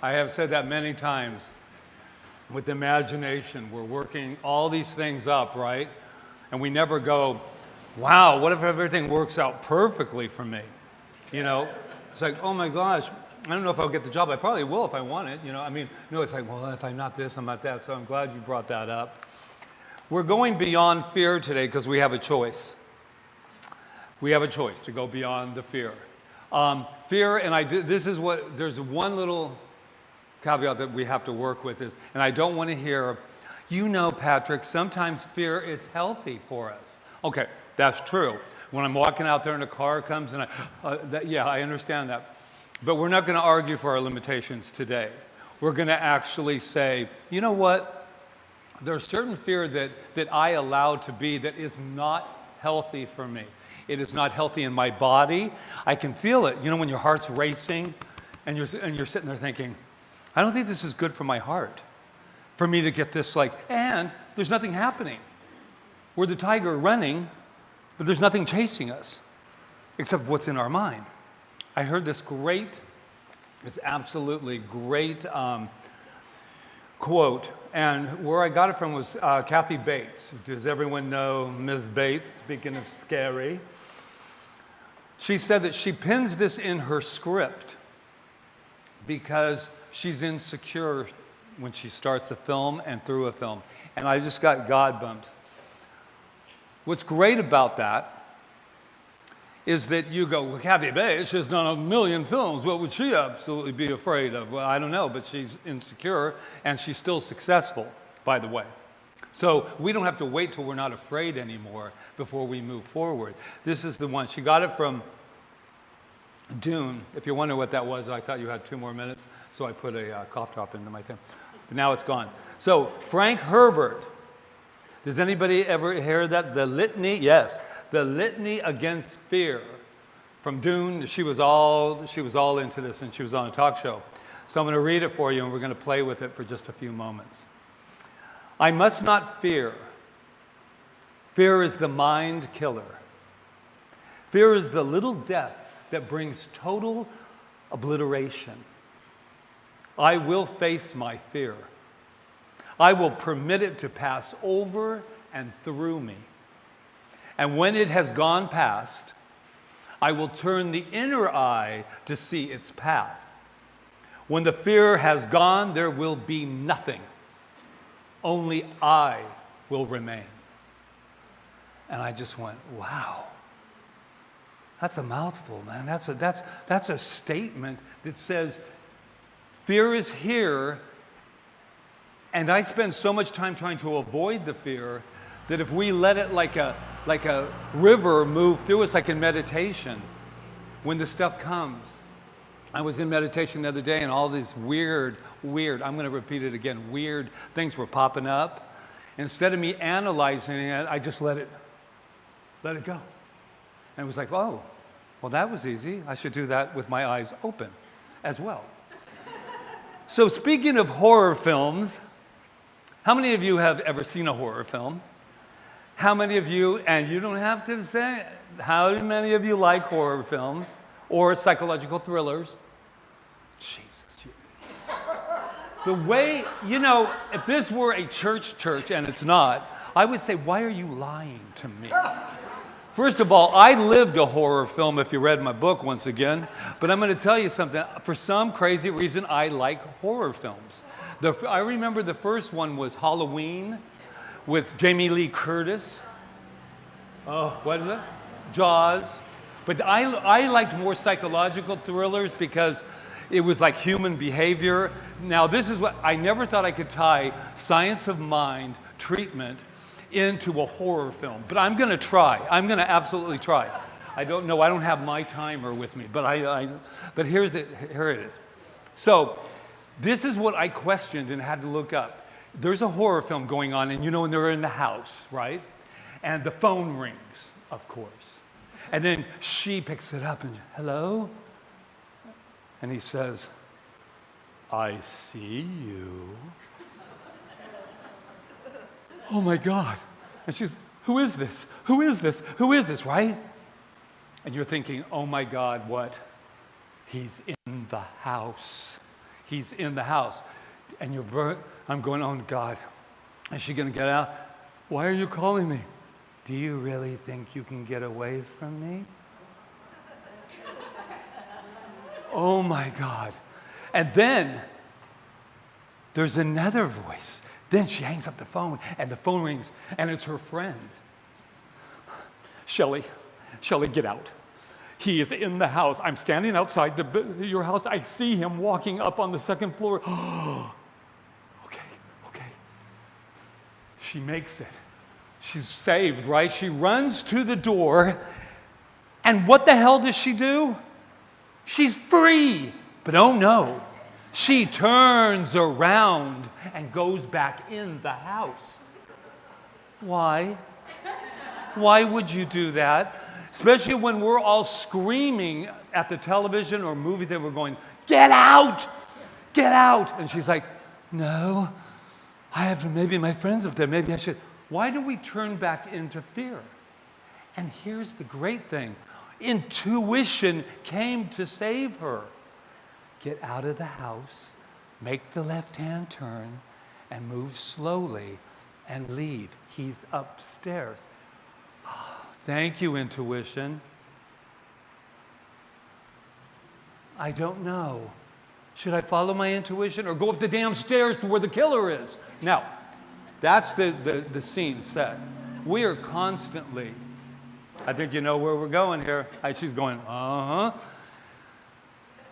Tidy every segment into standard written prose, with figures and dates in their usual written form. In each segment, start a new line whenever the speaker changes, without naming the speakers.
I have said that many times. With imagination, we're working all these things up, right? And we never go, wow, what if everything works out perfectly for me? You know, it's like, oh my gosh, I don't know if I'll get the job. I probably will if I want it. You know, I mean, no, it's like, well, if I'm not this, I'm not that. So I'm glad you brought that up. We're going beyond fear today because we have a choice. We have a choice to go beyond the fear. Fear, and there's one little caveat that we have to work with is, and I don't want to hear, you know, Patrick, sometimes fear is healthy for us. Okay, that's true. When I'm walking out there and a car comes and I understand that. But we're not going to argue for our limitations today. We're going to actually say, you know what? There's certain fear that I allow to be that is not healthy for me. It is not healthy in my body. I can feel it. You know, when your heart's racing and you're sitting there thinking, I don't think this is good for my heart, for me to get this and there's nothing happening. We're the tiger running, but there's nothing chasing us except what's in our mind. I heard this it's absolutely great quote, and where I got it from was Kathy Bates. Does everyone know Ms. Bates, speaking of scary? She said that she pins this in her script because she's insecure when she starts a film and through a film. And I just got God bumps. What's great about that is that you go, well, Kathy Bates has done 1 million films. What would she absolutely be afraid of? Well, I don't know, but she's insecure and she's still successful, by the way. So we don't have to wait till we're not afraid anymore before we move forward. This is the one. She got it from Dune. If you're wondering what that was, I thought you had 2 more minutes, so I put a cough drop into my thing. But now it's gone. So Frank Herbert. Does anybody ever hear that? The litany? Yes. The litany against fear. From Dune, she was all into this, and she was on a talk show. So I'm going to read it for you, and we're going to play with it for just a few moments. I must not fear. Fear is the mind killer. Fear is the little death that brings total obliteration. I will face my fear. I will permit it to pass over and through me. And when it has gone past, I will turn the inner eye to see its path. When the fear has gone, there will be nothing. Only I will remain. And I just went, wow. That's a mouthful, man. That's a statement that says, fear is here, and I spend so much time trying to avoid the fear that if we let it like a river move through us, like in meditation, when the stuff comes. I was in meditation the other day, and all these weird, I'm going to repeat it again, weird things were popping up. Instead of me analyzing it, I just let it go. And it was like, oh, well, that was easy. I should do that with my eyes open as well. So speaking of horror films, how many of you have ever seen a horror film? How many of you, and you don't have to say, how many of you like horror films or psychological thrillers? Jesus. The way, if this were a church, and it's not, I would say, why are you lying to me? First of all, I lived a horror film, if you read my book once again, but I'm going to tell you something. For some crazy reason, I like horror films. I remember the first one was Halloween with Jamie Lee Curtis. Oh, what is it? Jaws. But I liked more psychological thrillers because it was like human behavior. Now, this is what I never thought I could tie science of mind treatment into a horror film, but I'm going to try. I'm going to absolutely try. I don't know. I don't have my timer with me, but here it is. So this is what I questioned and had to look up. There's a horror film going on, and when they're in the house, right? And the phone rings, of course. And then she picks it up and, hello? And he says, I see you. Oh my God. And she's, who is this? Who is this? Who is this, right? And you're thinking, oh my God, what? He's in the house. He's in the house. And I'm going, oh God, is she going to get out? Why are you calling me? Do you really think you can get away from me? Oh my God. And then there's another voice. Then she hangs up the phone and the phone rings and it's her friend. Shelley, get out. He is in the house. I'm standing outside your house. I see him walking up on the second floor. Okay. She makes it. She's saved, right? She runs to the door. And what the hell does she do? She's free. But oh no, she turns around and goes back in the house. Why? Why would you do that? Especially when we're all screaming at the television or movie that we're going, get out! Get out! And she's like, no, maybe my friend's up there, maybe I should. Why do we turn back into fear? And here's the great thing. Intuition came to save her. Get out of the house, make the left-hand turn, and move slowly and leave. He's upstairs. Thank you, intuition. I don't know. Should I follow my intuition or go up the damn stairs to where the killer is? Now, that's the scene set. We are constantly, I think you know where we're going here. She's going, uh-huh.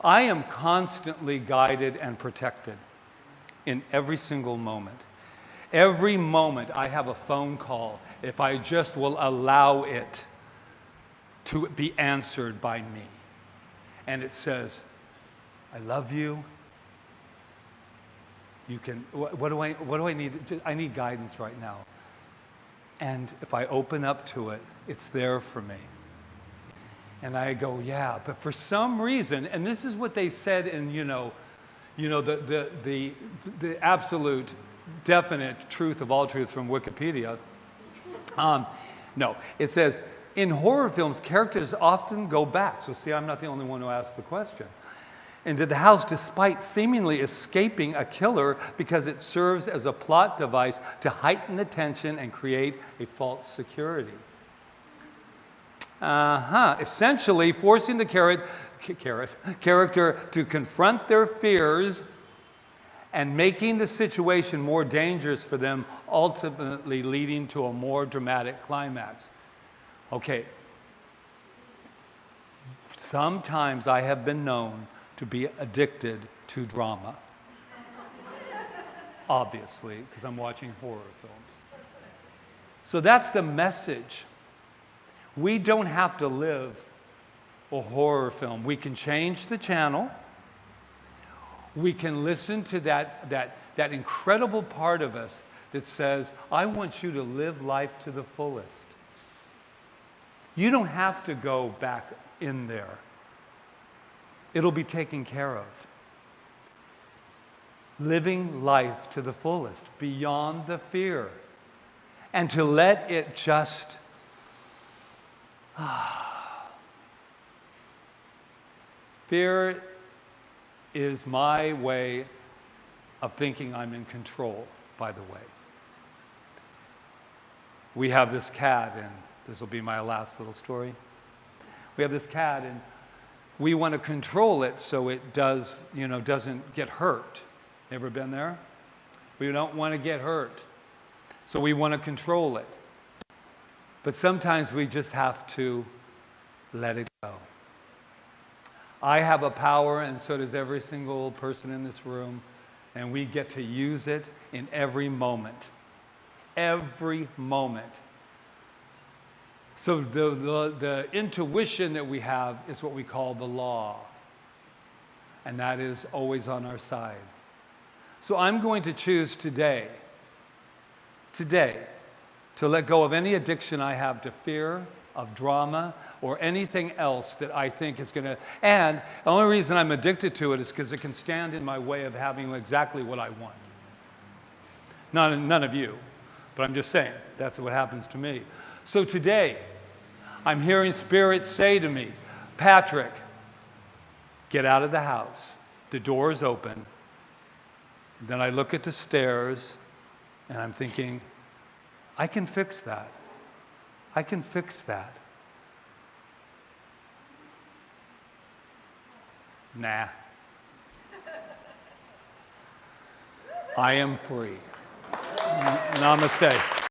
I am constantly guided and protected in every single moment. Every moment I have a phone call, if I just will allow it to be answered by me. And it says, I love you. You can, what do I need? I need guidance right now. And if I open up to it, it's there for me. And I go, yeah, but for some reason, and this is what they said in, the absolute definite truth of all truths from Wikipedia. No, it says, in horror films, characters often go back. So see, I'm not the only one who asked the question. Into the house despite seemingly escaping a killer because it serves as a plot device to heighten the tension and create a false security. Essentially forcing the character to confront their fears and making the situation more dangerous for them, ultimately leading to a more dramatic climax. Okay. Sometimes I have been known to be addicted to drama. Obviously, because I'm watching horror films. So that's the message. We don't have to live a horror film. We can change the channel. We can listen to that incredible part of us that says, I want you to live life to the fullest. You don't have to go back in there. It'll be taken care of. Living life to the fullest, beyond the fear. And to let it just... Fear is my way of thinking I'm in control, by the way. We have this cat, and this will be my last little story. We have this cat, and we want to control it so it doesn't get hurt. Ever been there? We don't want to get hurt, so we want to control it. But sometimes we just have to let it go. I have a power, and so does every single person in this room, and we get to use it in every moment. Every moment. So the intuition that we have is what we call the law, and that is always on our side. So I'm going to choose today, to let go of any addiction I have to fear, of drama, or anything else that I think is going to... And the only reason I'm addicted to it is because it can stand in my way of having exactly what I want. None of you, but I'm just saying, that's what happens to me. So today, I'm hearing Spirit say to me, Patrick, get out of the house. The door is open. Then I look at the stairs and I'm thinking, I can fix that. I can fix that. Nah. I am free. Namaste.